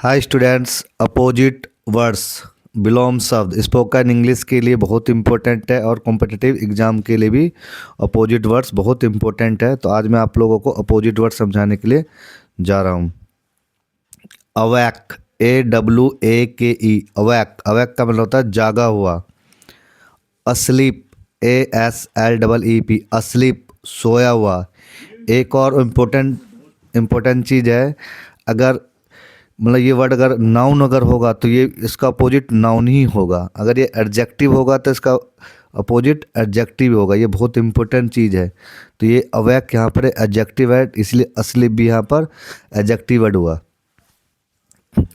Hi students, opposite words विलोम शब्द spoken English के लिए बहुत इंपॉर्टेंट है और कॉम्पिटिटिव एग्जाम के लिए भी अपोजिट वर्ड्स बहुत इंपॉर्टेंट है। तो आज मैं आप लोगों को अपोजिट वर्ड समझाने के लिए जा रहा हूँ। अवैक, AWAKE, अवैक, अवैक का मतलब होता है जागा हुआ। अस्लीप, ASLEEP, अस्लीप, सोया हुआ। एक और इम्पोर्टेंट चीज़ है, अगर मतलब ये वर्ड अगर नाउन अगर होगा तो ये इसका अपोजिट नाउन ही होगा। अगर ये एडजेक्टिव होगा तो इसका अपोजिट एडजेक्टिव होगा। ये बहुत इंपॉर्टेंट चीज़ है। तो ये अवैक यहाँ पर एडजेक्टिव है, इसलिए अस्लीप भी यहाँ पर एडजेक्टिव वर्ड हुआ।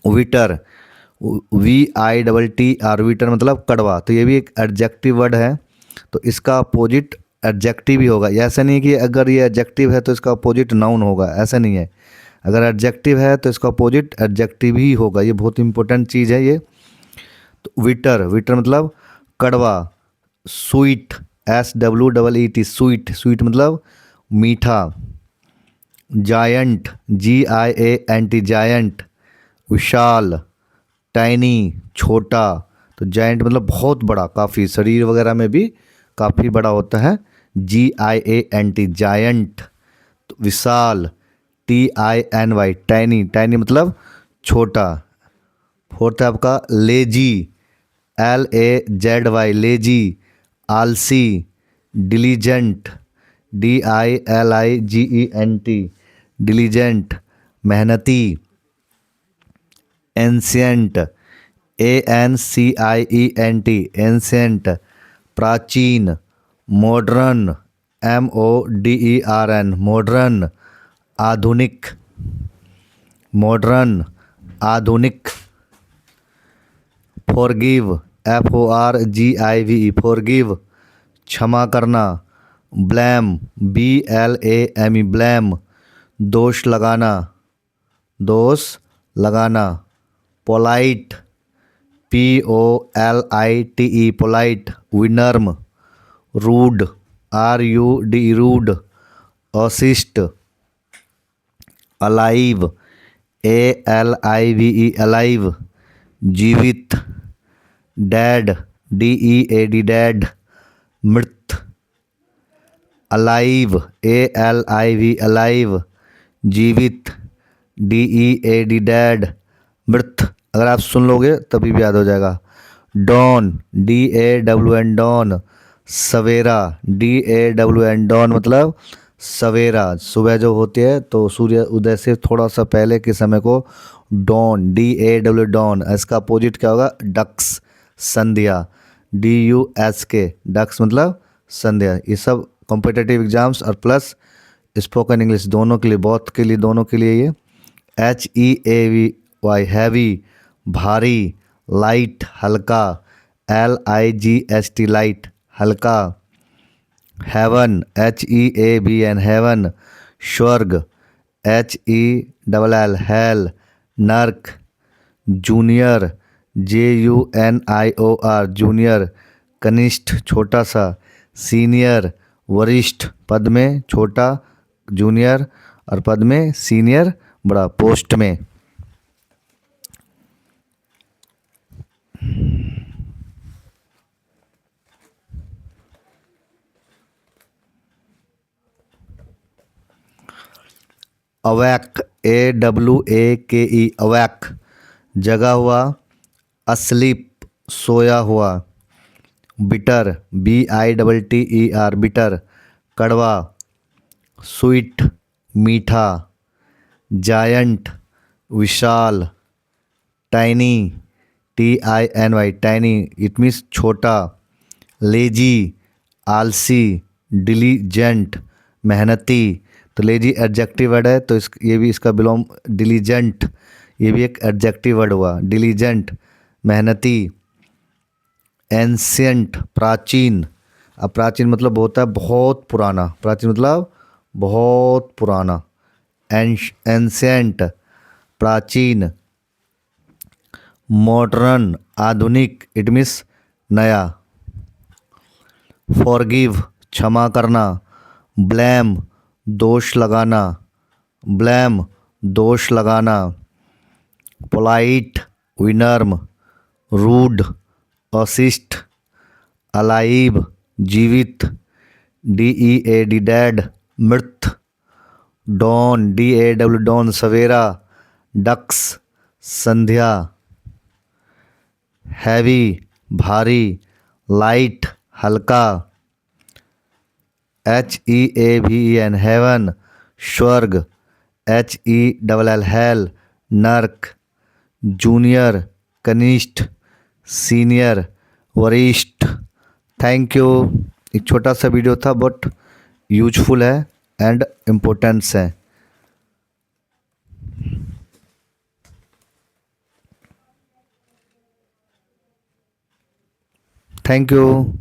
विटर, VITTR, विटर मतलब कड़वा, तो ये भी एक एडजेक्टिव वर्ड है। तो इसका अपोजिट एडजेक्टिव ही होगा। ऐसा नहीं कि अगर ये एडजेक्टिव है तो इसका अपोजिट नाउन होगा, ऐसा नहीं है। अगर एडजेक्टिव है तो इसका अपोजिट एडजेक्टिव ही होगा। ये बहुत इंपॉर्टेंट चीज़ है ये। तो विटर, विटर मतलब कड़वा। स्वीट, SWEET, स्वीट, स्वीट मतलब मीठा। जायंट, GIANT, जायंट विशाल। टाइनी, छोटा। तो जायंट मतलब बहुत बड़ा, काफ़ी, शरीर वगैरह में भी काफ़ी बड़ा होता है। GIANT, giant. तो विशाल, TINY, टाइनी, टाइनी मतलब छोटा। फोर्थ है आपका लेजी, LAZY, लेजी। आलसी, डिलीजेंट, DILIGENT, डिलीजेंट, मेहनती। एंशियंट, ANCIENT, एंशियंट, प्राचीन। मॉडर्न, MODERN, मॉडर्न, आधुनिक, मॉडर्न, आधुनिक। फॉरगिव, FORGIVE, फॉरगिव, क्षमा करना। ब्लेम, BLAME, ब्लेम, दोष लगाना, दोष लगाना। पोलाइट, POLITE, पोलाइट, विनर्म। रूड, RUD, रूड, असिस्ट। अलाइव, ALIVE, अलाइव, जीवित। डैड, DEAD, डैड, मृत। अलाइव, ALIV, अलाइव, जीवित। DEAD, डैड, मृत। अगर आप सुन लोगे तभी भी याद हो जाएगा। डॉन, DAWN, डॉन, सवेरा। DAWN, डॉन मतलब सवेरा, सुबह जो होती है तो सूर्य उदय से थोड़ा सा पहले के समय को डॉन, DAW, डॉन। इसका अपोजिट क्या होगा? डक्स, संध्या, DUSK, डक्स मतलब संध्या। ये सब कॉम्पिटिटिव एग्जाम्स और प्लस स्पोकन इंग्लिश दोनों के लिए, बहुत के लिए, दोनों के लिए ये HEAVY, हैवी, भारी। लाइट, हल्का, LIGST, लाइट, हल्का। हेवन, HEAVN, हेवन, स्वर्ग, HELL, हेल, नर्क। जूनियर, JUNIOR, जूनियर, कनिष्ठ, छोटा सा। सीनियर, वरिष्ठ, पद में छोटा जूनियर और पद में सीनियर बड़ा, पोस्ट में। अवैक, AWAKE, अवैक, जगा हुआ। अस्लीप, सोया हुआ। बिटर, BITTER, बिटर, कड़वा। स्वीट, मीठा। Giant, Vishal. Tiny, TINY, tiny, it means छोटा। लेजी, आलसी। डिलीजेंट, मेहनती। तो लेजी एडजेक्टिव वर्ड है, तो ये भी इसका बिलोंग। डिलीजेंट, ये भी एक एडजेक्टिव वर्ड हुआ। डिलीजेंट, मेहनती। एंशियंट, प्राचीन। अब प्राचीन मतलब होता है बहुत पुराना, प्राचीन मतलब बहुत पुराना। एंशियंट, प्राचीन। मॉडर्न, आधुनिक, इट मीन्स नया। फॉरगिव, क्षमा करना। ब्लेम, दोष लगाना, ब्लेम, दोष लगाना। पोलाइट, विनम्र, रूड, अशिष्ट, अलाइव, जीवित, DEAD डेड, मृत, डॉन, DAW डॉन, सवेरा, डक्स, संध्या, हैवी, भारी, लाइट, हल्का, HEAVEN हेवन, स्वर्ग, HELL हेल, नर्क, जूनियर, कनिष्ठ, सीनियर, वरिष्ठ। Thank you. एक छोटा सा वीडियो था बट यूजफुल है एंड इम्पोर्टेंस है। Thank you.